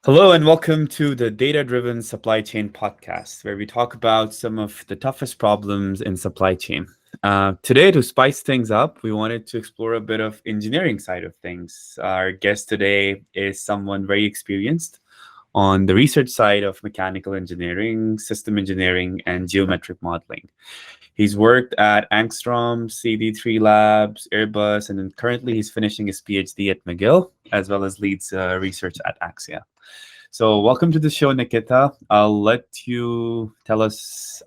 Hello and welcome to the Data Driven Supply Chain Podcast, where we talk about some of the toughest problems in supply chain. Today, to spice things up, we wanted to explore a bit of engineering side of things. Our guest today is someone very experienced on the research side of mechanical engineering, system engineering, and geometric modeling. He's worked at Angstrom, CD3 Labs, Airbus, and then currently he's finishing his PhD at McGill, as well as leads research at Axya. So, welcome to the show, Nikita. I'll let you tell us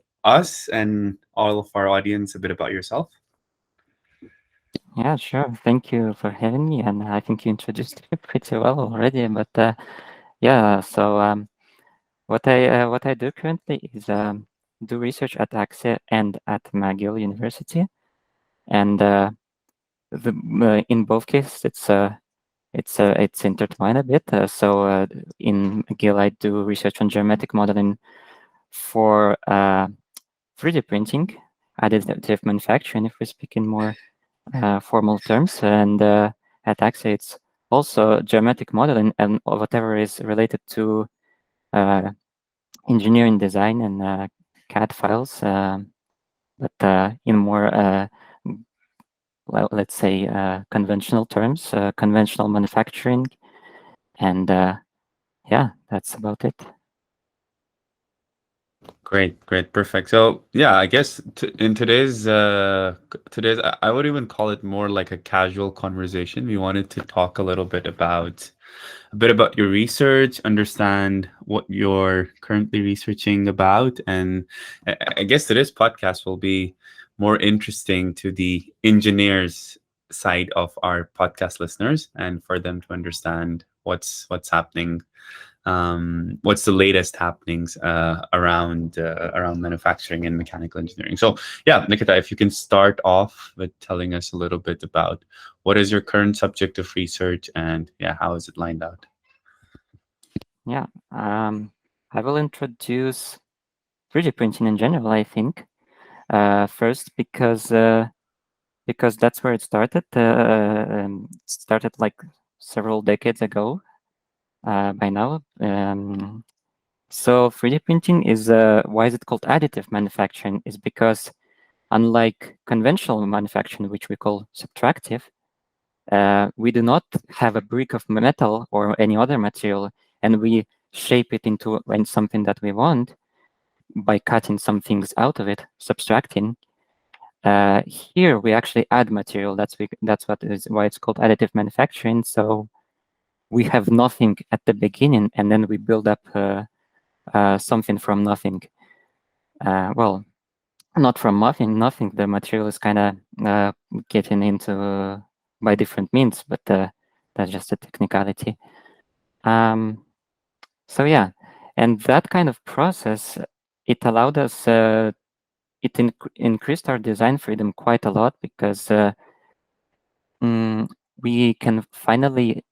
and all of our audience a bit about yourself. Yeah, sure. Thank you for having me, and I think you introduced me pretty well already. But yeah, so what I do currently is do research at Axia and at McGill University, and in both cases it's intertwined a bit. So in McGill I do research on geometric modeling for 3D printing, additive manufacturing, if we speak in more formal terms, and at Axia it's also geometric modeling and whatever is related to engineering design and CAD files, but in more, well, let's say, conventional terms, conventional manufacturing, and yeah, that's about it. Great, great, perfect. So, yeah, I guess in today's I would even call it more like a casual conversation. We wanted to talk a bit about your research, understand what you're currently researching about, and I guess today's podcast will be more interesting to the engineers side of our podcast listeners, and for them to understand what's happening, what's the latest happenings around manufacturing and mechanical engineering. So, yeah, Nikita, if you can start off with telling us a little bit about what is your current subject of research and yeah, how is it lined out? Yeah, I will introduce 3D printing in general, I think. First, because that's where it started. It started like several decades ago by now. So 3D printing is, why is it called additive manufacturing? Is because unlike conventional manufacturing, which we call subtractive, we do not have a brick of metal or any other material and we shape it into something that we want by cutting some things out of it, subtracting. Here we actually add material. That's why it's called additive manufacturing. So we have nothing at the beginning, and then we build up something from nothing. Well, not from nothing. Nothing. The material is kind of getting into by different means, but that's just a technicality. So yeah, and that kind of process, it allowed us. It increased our design freedom quite a lot because we can finally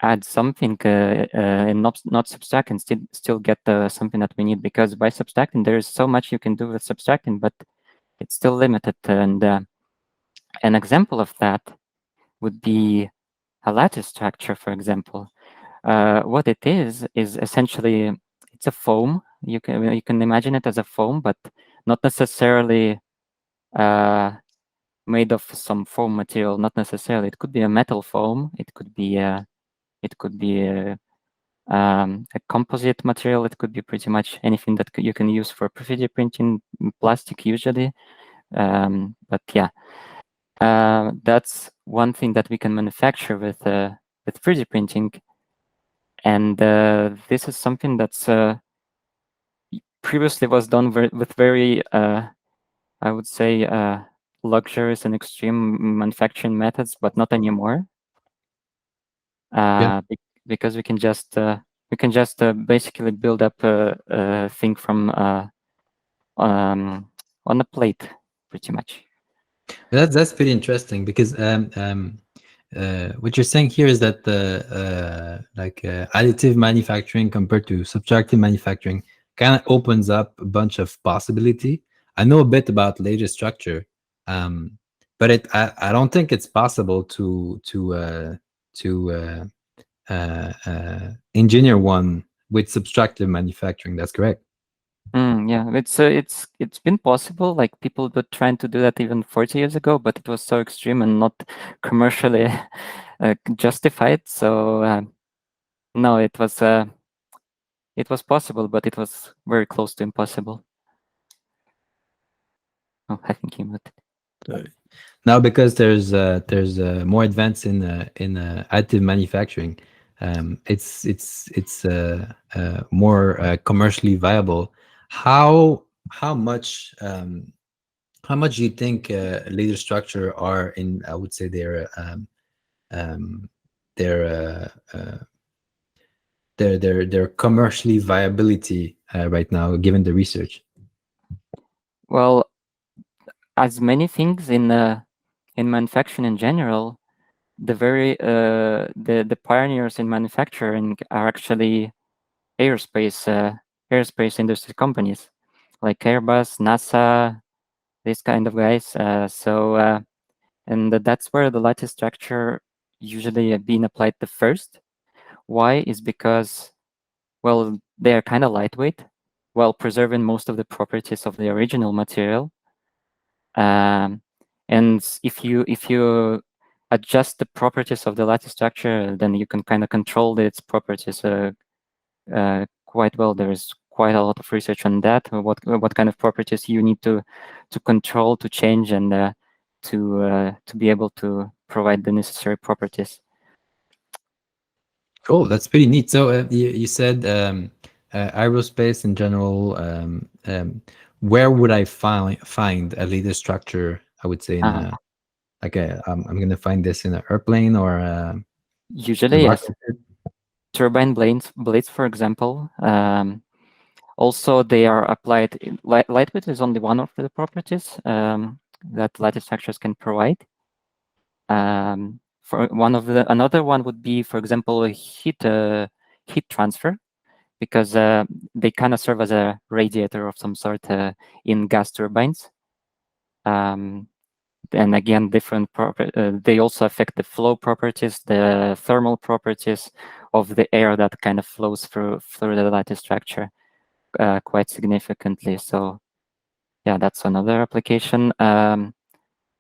add something and not subtract and still get something that we need, because by subtracting there is so much you can do with subtracting, but it's still limited. And an example of that would be a lattice structure, for example. What it is essentially it's a foam. You can imagine it as a foam, but not necessarily made of some foam material. Not necessarily. It could be a metal foam. It could be a composite material. It could be pretty much anything that you can use for 3D printing, plastic usually. But yeah, that's one thing that we can manufacture with 3D printing, and this is something that's previously was done with very, I would say, luxurious and extreme manufacturing methods, but not anymore. Yeah, Because we can just basically build up a thing from on a plate, pretty much. that's pretty interesting because what you're saying here is that the additive manufacturing compared to subtractive manufacturing kind of opens up a bunch of possibility. I know a bit about laser structure, but I don't think it's possible to engineer one with subtractive manufacturing. That's correct. Yeah, it's been possible. Like people were trying to do that even 40 years ago, but it was so extreme and not commercially justified. So no, it was possible, but it was very close to impossible. Oh, I think he muted. Now, because there's more advance in additive manufacturing, it's more commercially viable. How much do you think laser structure are in? I would say their their commercially viability right now, given the research. Well, as many things in manufacturing in general, the pioneers in manufacturing are actually aerospace industry companies like Airbus, NASA, these kind of guys. And that's where the lattice structure usually being applied the first. Why is because, well, they are kind of lightweight while preserving most of the properties of the original material. And if you adjust the properties of the lattice structure, then you can kind of control its properties quite well. There is quite a lot of research on that. What kind of properties you need to control, to change, and to be able to provide the necessary properties. Cool, that's pretty neat. So you said aerospace in general. Where would I find a laser structure? I would say in a I'm gonna find this in an airplane or usually yes. Turbine blades, for example. Also, they are applied. Lightweight is only one of the properties that lattice structures can provide. For another one would be, for example, heat transfer, because they kind of serve as a radiator of some sort in gas turbines. And again, different they also affect the flow properties, the thermal properties of the air that kind of flows through the lattice structure quite significantly. So yeah, that's another application.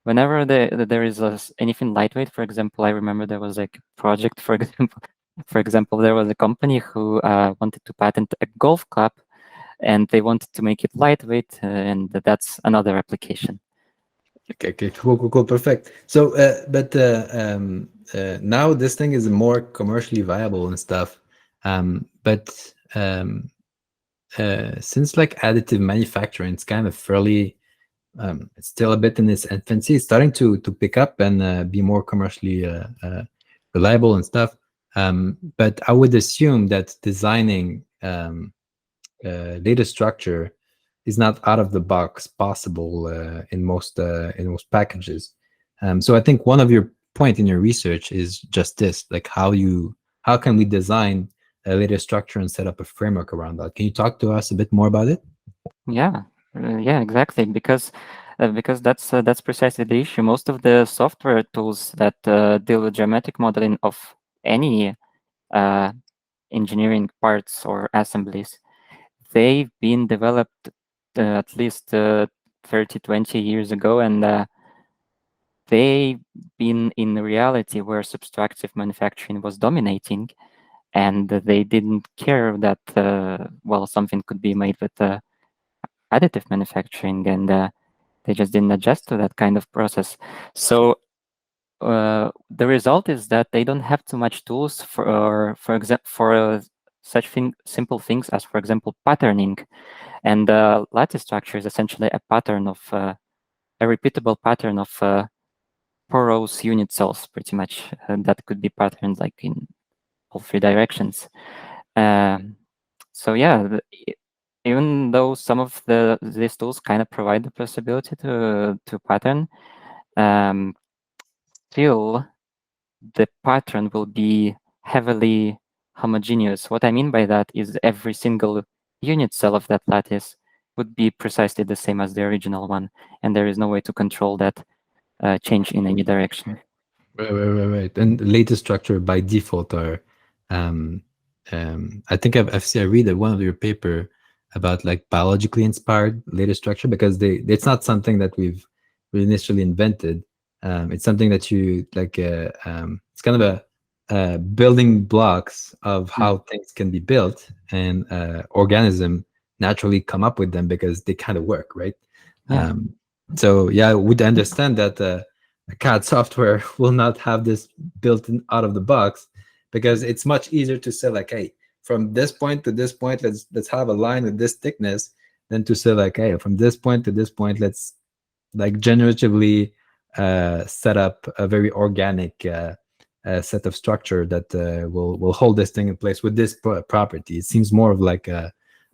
Whenever there is anything lightweight, for example, I remember there was like a project, for example, there was a company who wanted to patent a golf club, and they wanted to make it lightweight, and that's another application. Okay, cool, perfect. So, but now this thing is more commercially viable and stuff. But since like additive manufacturing, it's kind of fairly, it's still a bit in its infancy. It's starting to pick up and be more commercially reliable and stuff. But I would assume that designing data structure is not out of the box possible in most packages. So I think one of your point in your research is just this, like how can we design a data structure and set up a framework around that? Can you talk to us a bit more about it? Yeah, exactly. Because that's precisely the issue. Most of the software tools that deal with geometric modeling of any engineering parts or assemblies, they've been developed at least 30, 20 years ago, and they've been in reality where subtractive manufacturing was dominating, and they didn't care that, well, something could be made with additive manufacturing, and they just didn't adjust to that kind of process. So the result is that they don't have too much tools for such simple things as, for example, patterning. And lattice structure is essentially a pattern of a repeatable pattern of porous unit cells, pretty much. That could be patterned like in all three directions. So yeah, even though some of these tools kind of provide the possibility to pattern, still the pattern will be heavily homogeneous. What I mean by that is every single unit cell of that lattice would be precisely the same as the original one, and there is no way to control that change in any direction. Right. And the lattice structure by default are I think I read one of your paper about like biologically inspired lattice structure, because it's not something that we've initially invented. It's something that you like. It's kind of a building blocks of how things can be built, and organism naturally come up with them because they kind of work, right? Yeah. So yeah, I would understand that CAD software will not have this built in out of the box, because it's much easier to say like, hey, from this point to this point, let's have a line with this thickness, than to say like, hey, from this point to this point, let's like generatively set up a very organic set of structure that will hold this thing in place with this property. It seems more of like an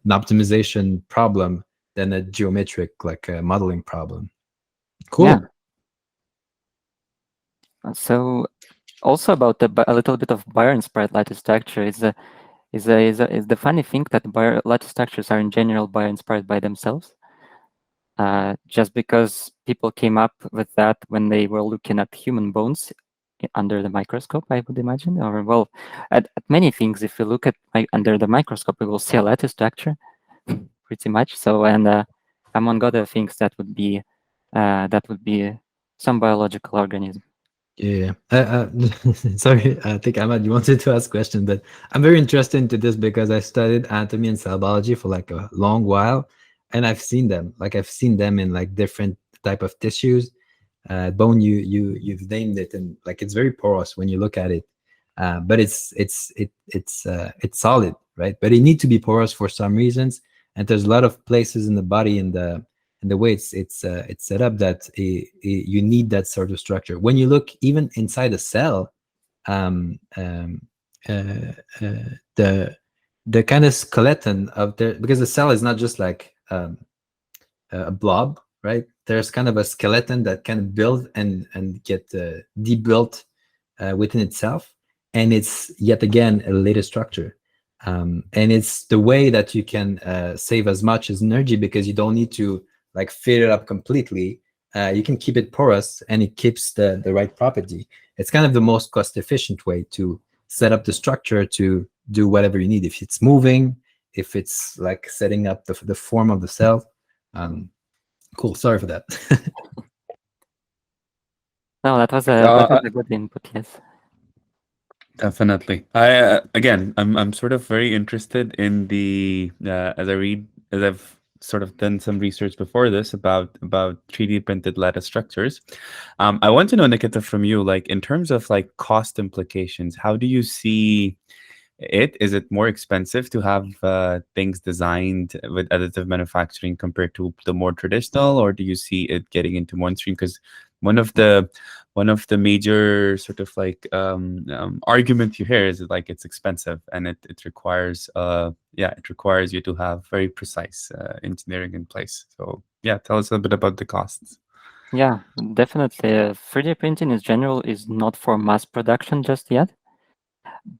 optimization problem than a geometric like modeling problem. Yeah. Cool. So also about a little bit of bio-inspired lattice structure is the funny thing that lattice structures are in general bio-inspired by themselves. Just because people came up with that when they were looking at human bones under the microscope, I would imagine, or well, at many things. If you look at under the microscope, we will see a lattice structure, pretty much. So, and among other things, that would be some biological organism. Yeah. Sorry, I think Ahmad, you wanted to ask a question, but I'm very interested into this because I studied anatomy and cell biology for like a long while, and I've seen them. Like I've seen them in like different type of tissues. Bone, you've named it, and like it's very porous when you look at it. But it's solid, right? But it needs to be porous for some reasons, and there's a lot of places in the body and the way it's set up that you need that sort of structure. When you look even inside a cell, um, um, uh, uh, the the kind of skeleton of the, because the cell is not just like a blob, right? There's kind of a skeleton that can build and get debuilt within itself, and it's yet again a later structure. And it's the way that you can save as much as energy, because you don't need to like fill it up completely. You can keep it porous, and it keeps the right property. It's kind of the most cost efficient way to set up the structure to do whatever you need. If it's moving, if it's like setting up the form of the cell. um, cool. Sorry for that. No, that was Uh, a good input. Yes. Definitely. I again, I'm sort of very interested in the as I've sort of done some research before this about 3D printed lattice structures. I want to know, Nikita, from you, like in terms of like cost implications, how do you see it? Is it more expensive to have things designed with additive manufacturing compared to the more traditional, or do you see it getting into mainstream? Because one of the major sort of like argument you hear is like it's expensive, and it requires it requires you to have very precise engineering in place. So yeah, tell us a bit about the costs. Yeah, definitely. 3D printing in general is not for mass production just yet.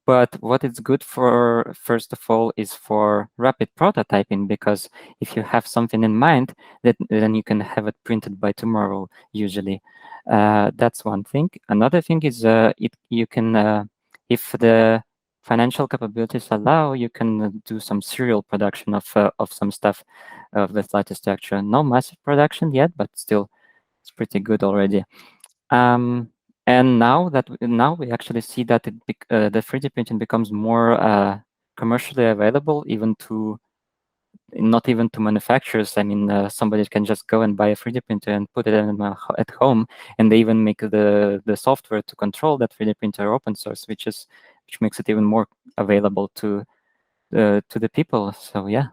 But what it's good for, first of all, is for rapid prototyping, because if you have something in mind, then you can have it printed by tomorrow, usually. That's one thing. Another thing is you can, if the financial capabilities allow, you can do some serial production of some stuff of the lattice structure. No massive production yet, but still, it's pretty good already. And now we actually see that the 3D printing becomes more commercially available, even to not even to manufacturers. I mean, somebody can just go and buy a 3D printer and put it at home, and they even make the software to control that 3D printer open source, which makes it even more available to the people. So yeah.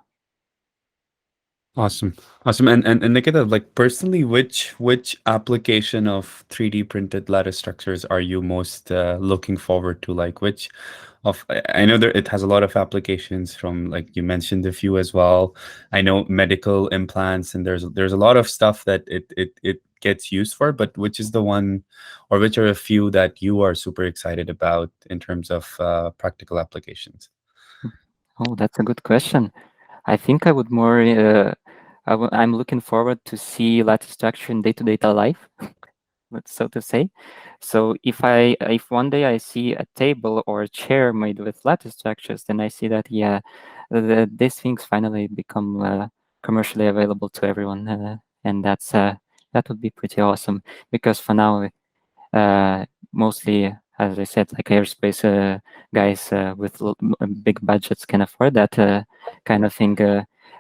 Awesome. Awesome. And Nikita, like personally, which application of 3D printed lattice structures are you most looking forward to? Like which of I know that it has a lot of applications, from like you mentioned a few as well. I know medical implants, and there's a lot of stuff that it gets used for, but which is the one, or which are a few that you are super excited about in terms of practical applications? Oh, that's a good question. I think I would more. I'm looking forward to see lattice structure in day-to-day life. so to say. So if one day I see a table or a chair made with lattice structures, then I see that yeah, these things finally become commercially available to everyone, and that would be pretty awesome. Because for now, mostly, as I said, like aerospace guys with big budgets can afford that kind of thing.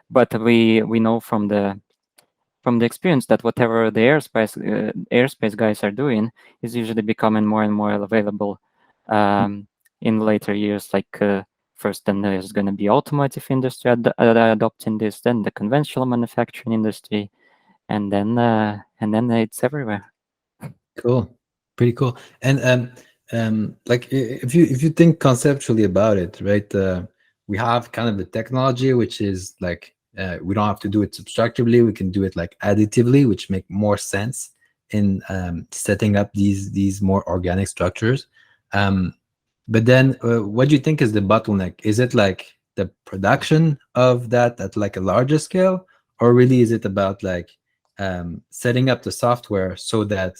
But we know from the experience that whatever the airspace guys are doing is usually becoming more and more available in later years. Like first, then there's going to be automotive industry adopting this, then the conventional manufacturing industry, and then it's everywhere. Cool, pretty cool. And like if you think conceptually about it, right? We have kind of the technology, which is like we don't have to do it subtractively. We can do it like additively, which make more sense in setting up these more organic structures. But then, what do you think is the bottleneck? Is it like the production of that at like a larger scale, or really is it about like setting up the software so that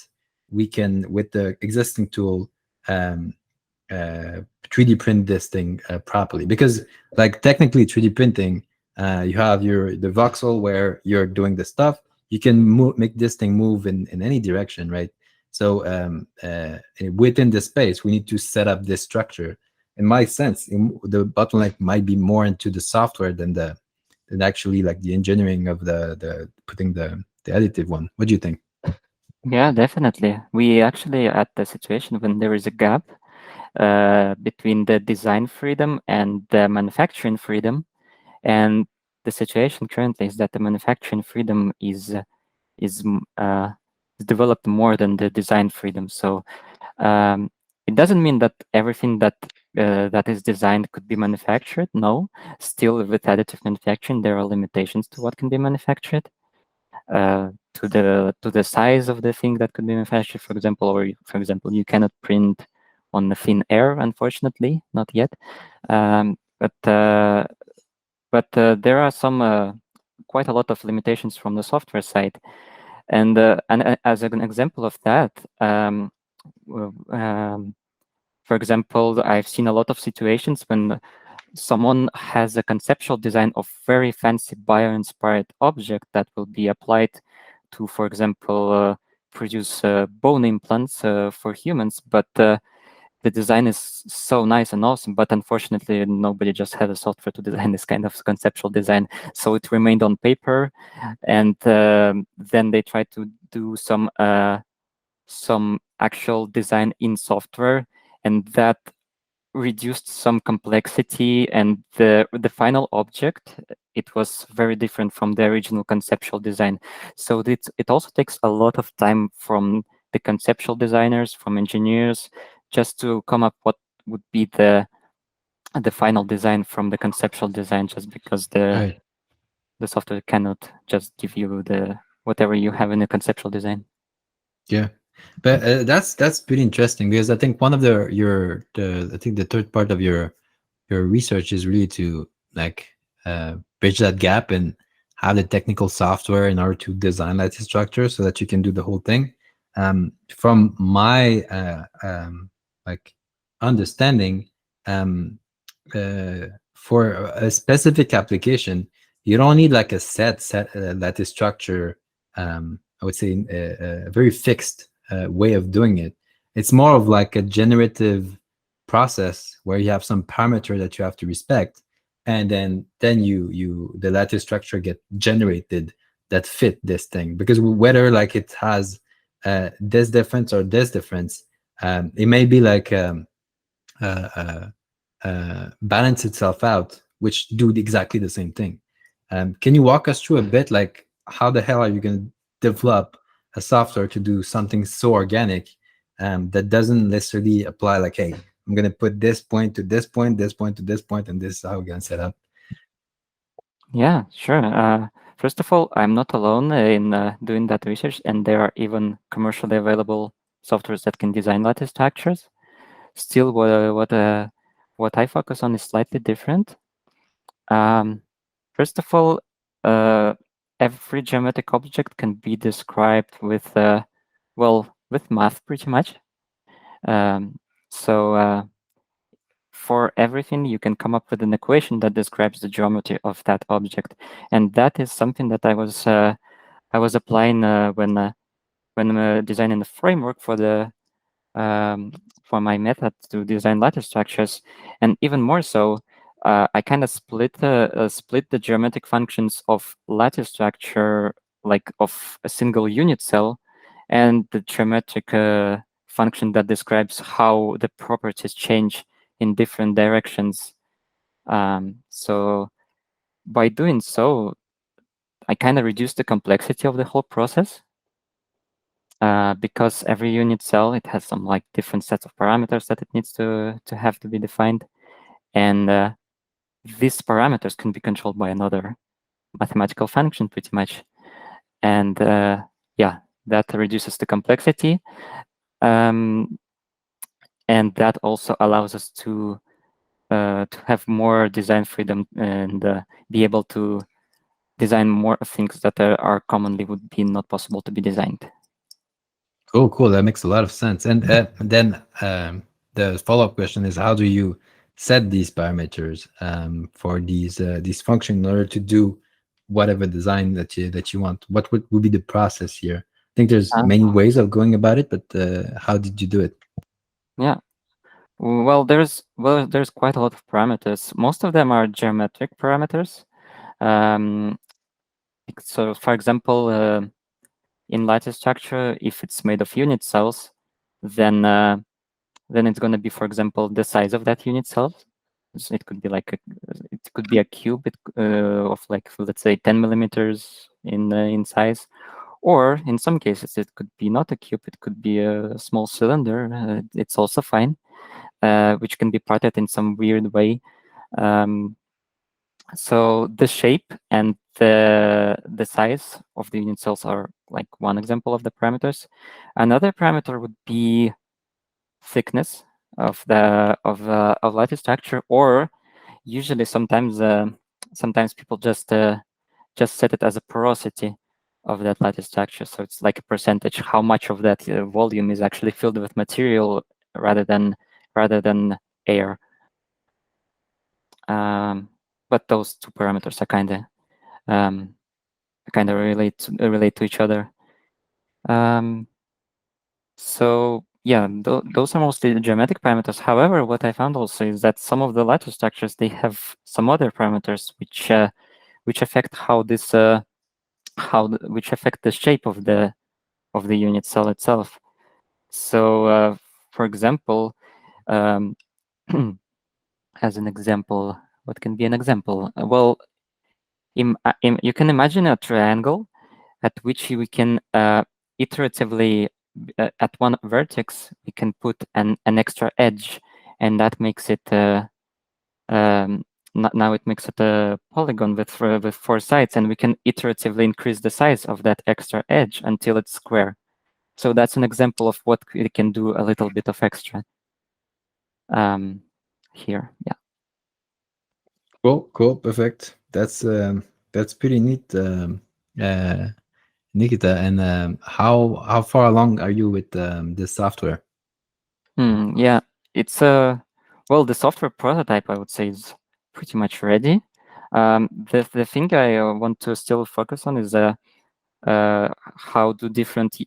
we can, with the existing tool, 3D print this thing properly? Because like technically 3D printing, you have the voxel where you're doing the stuff. You can make this thing move in any direction, right? So within the space, we need to set up this structure. In my sense, the bottleneck might be more into the software than actually like the engineering of the putting the additive one. What do you think? Yeah, definitely. We actually at the situation when there is a gap between the design freedom and the manufacturing freedom, and the situation currently is that the manufacturing freedom is developed more than the design freedom. So it doesn't mean that everything that is designed could be manufactured. No, still with additive manufacturing, there are limitations to what can be manufactured. To the size of the thing that could be manufactured, for example, you cannot print on the thin air, unfortunately, not yet. But there are some quite a lot of limitations from the software side, and as an example of that, for example, I've seen a lot of situations when someone has a conceptual design of very fancy bio-inspired object that will be applied to, for example, produce bone implants for humans, but the design is so nice and awesome, but unfortunately nobody just had a software to design this kind of conceptual design, so it remained on paper, and then they tried to do some actual design in software, and that reduced some complexity, and the final object, it was very different from the original conceptual design. So it also takes a lot of time from the conceptual designers, from engineers, just to come up what would be the final design from the conceptual design, just because Right. the software cannot just give you the whatever you have in the conceptual design. Yeah, but that's pretty interesting, because I think one of I think the third part of your research is really to like bridge that gap and have the technical software in order to design that structure so that you can do the whole thing. From my like understanding, for a specific application, you don't need like a set lattice structure. I would say a very fixed way of doing it. It's more of like a generative process where you have some parameter that you have to respect, and then the lattice structure get generated that fit this thing. Because whether like it has this difference or this difference, it may be like balance itself out, which do exactly the same thing. Can you walk us through a bit, like how the hell are you going to develop a software to do something so organic that doesn't necessarily apply like, hey, I'm going to put this point to this point, this point to this point, and this is how we're going to set up? Yeah, sure. First of all, I'm not alone in doing that research, and there are even commercially available softwares that can design lattice structures. Still, what I focus on is slightly different. First of all, every geometric object can be described with, well, with math pretty much. So for everything, you can come up with an equation that describes the geometry of that object, and that is something that I was applying when designing the framework for my method to design lattice structures, and even more so, I kind of split the geometric functions of lattice structure, like of a single unit cell, and the geometric function that describes how the properties change in different directions. So by doing so, I kind of reduced the complexity of the whole process. Because every unit cell, it has some like different sets of parameters that it needs to have to be defined, and these parameters can be controlled by another mathematical function pretty much, and yeah, that reduces the complexity, and that also allows us to have more design freedom and be able to design more things that are commonly would be not possible to be designed. Cool, cool. That makes a lot of sense. And then the follow-up question is, how do you set these parameters for these functions in order to do whatever design that you want? What would be the process here? I think there's many ways of going about it, but how did you do it? Yeah. Well, there's quite a lot of parameters. Most of them are geometric parameters. So, for example, in lattice structure, if it's made of unit cells, then it's going to be, for example, the size of that unit cell. So it could be like it could be a cube of like, let's say 10 millimeters in size, or in some cases it could be not a cube. It could be a small cylinder. It's also fine. Which can be parted in some weird way. So the shape and the size of the unit cells are like one example of the parameters. Another parameter would be thickness of of lattice structure, or usually sometimes people just set it as a porosity of that lattice structure. So it's like a percentage, how much of that volume is actually filled with material rather than air. But those two parameters are kind of relate to each other. So yeah, those are mostly the geometric parameters. However, what I found also is that some of the lattice structures, they have some other parameters which affect how this which affect the shape of the unit cell itself. So for example, as an example, what can be an example? Well, you can imagine a triangle at which we can iteratively, at one vertex, we can put an extra edge, and that makes it now it makes it a polygon with 4 sides, and we can iteratively increase the size of that extra edge until it's square. So that's an example of what we can do a little bit of extra here. Yeah. Cool, perfect. That's pretty neat, Nikita. And how far along are you with this software? Yeah, it's well, the software prototype, I would say, is pretty much ready. The thing I want to still focus on is how do different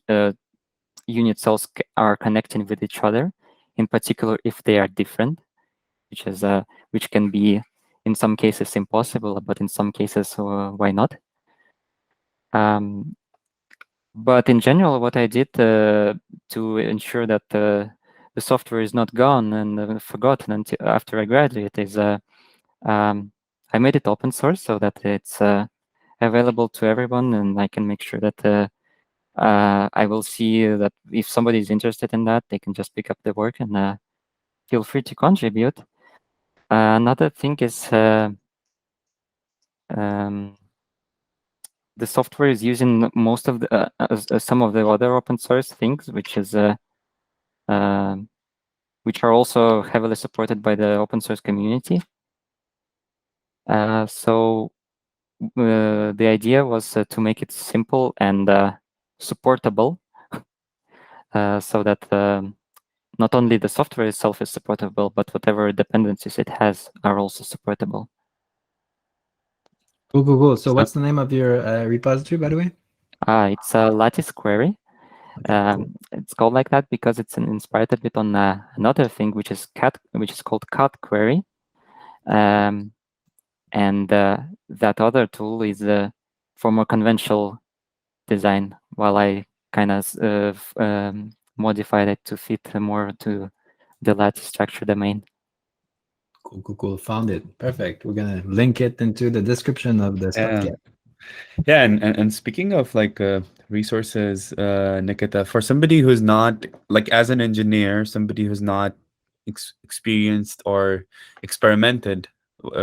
unit cells are connecting with each other, in particular if they are different, which can be in some cases impossible, but in some cases why not? But in general, what I did to ensure that the software is not gone and forgotten until after I graduate is I made it open source so that it's available to everyone, and I can make sure that I will see that if somebody is interested in that, they can just pick up the work and feel free to contribute. Another thing is the software is using most of the some of the other open source things, which are also heavily supported by the open source community. So the idea was to make it simple and supportable. so that not only the software itself is supportable, but whatever dependencies it has are also supportable. Cool. So what's the name of your repository, by the way? It's a lattice query. Okay, cool. It's called like that because it's inspired a bit on another thing, which is called cat query. And that other tool is for more conventional design, while I kind of modified it to fit more to the lattice structure domain. Cool. Found it. Perfect. We're gonna link it into the description of this podcast. Yeah, and speaking of like resources, Nikita, for somebody who's not like as an engineer, somebody who's not experienced or experimented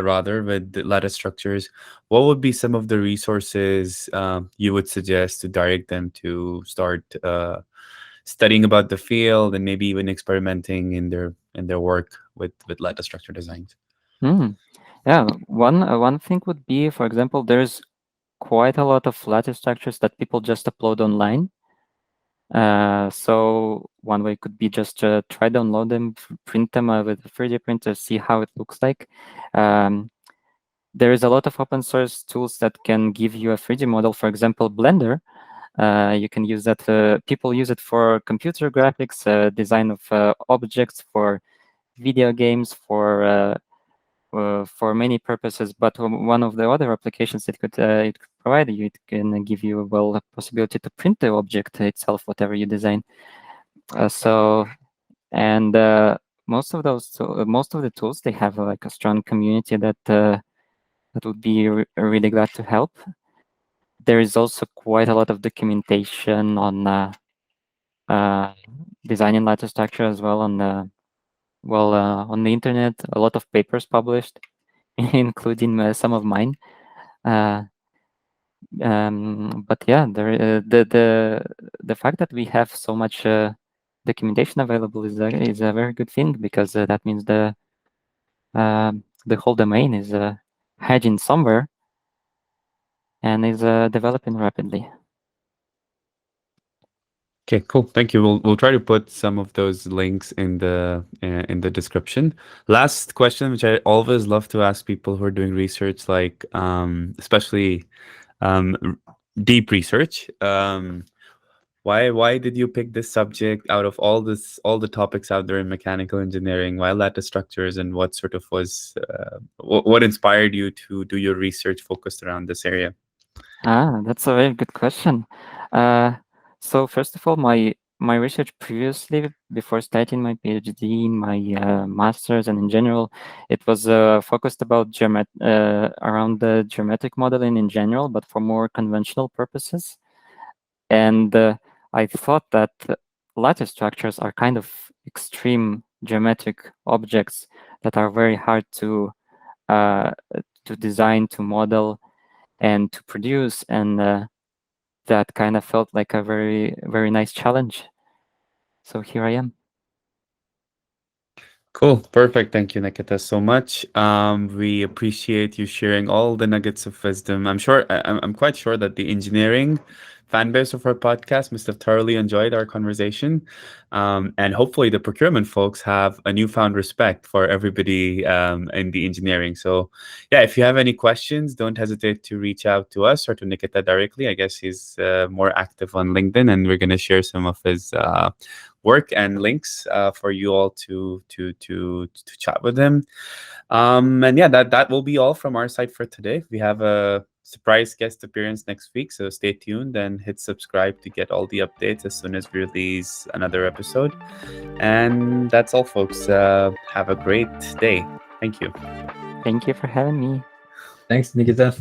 rather with the lattice structures, what would be some of the resources you would suggest to direct them to start studying about the field and maybe even experimenting in their work with lattice structure designs? Yeah, one thing would be, for example, there's quite a lot of lattice structures that people just upload online. So one way could be just try download them, print them with a 3D printer, see how it looks like. There is a lot of open source tools that can give you a 3D model. For example, Blender. You can use that. People use it for computer graphics, design of objects, for video games, for many purposes. But one of the other applications it could provide you, it can give you a possibility to print the object itself, whatever you design. Most of the tools, they have like a strong community that would be really glad to help. There is also quite a lot of documentation on designing lattice structure as well on the internet. A lot of papers published, including some of mine. But yeah, the fact that we have so much documentation available is a very good thing, because that means the whole domain is hedging somewhere and is developing rapidly. Okay, cool. Thank you. We'll try to put some of those links in the description. Last question, which I always love to ask people who are doing research, like especially deep research. Why did you pick this subject out of all the topics out there in mechanical engineering? Why lattice structures, and what sort of was what inspired you to do your research focused around this area? That's a very good question. So first of all, my research previously, before starting my PhD, my master's, and in general, it was focused about around the geometric modeling in general, but for more conventional purposes. And I thought that lattice structures are kind of extreme geometric objects that are very hard to design, to model, and to produce, and that kind of felt like a very, very nice challenge. So here I am. Cool. Perfect. Thank you, Nikita, so much. We appreciate you sharing all the nuggets of wisdom. I'm quite sure that the engineering fan base of our podcast must have thoroughly enjoyed our conversation. And hopefully the procurement folks have a newfound respect for everybody in the engineering. So yeah, if you have any questions, don't hesitate to reach out to us or to Nikita directly. I guess he's more active on LinkedIn, and we're going to share some of his work and links for you all to chat with him. And yeah, that will be all from our side for today. We have a surprise guest appearance next week, so stay tuned and hit subscribe to get all the updates as soon as we release another episode. And that's all, folks. Have a great day. Thank you. Thank you for having me. Thanks, Nikita.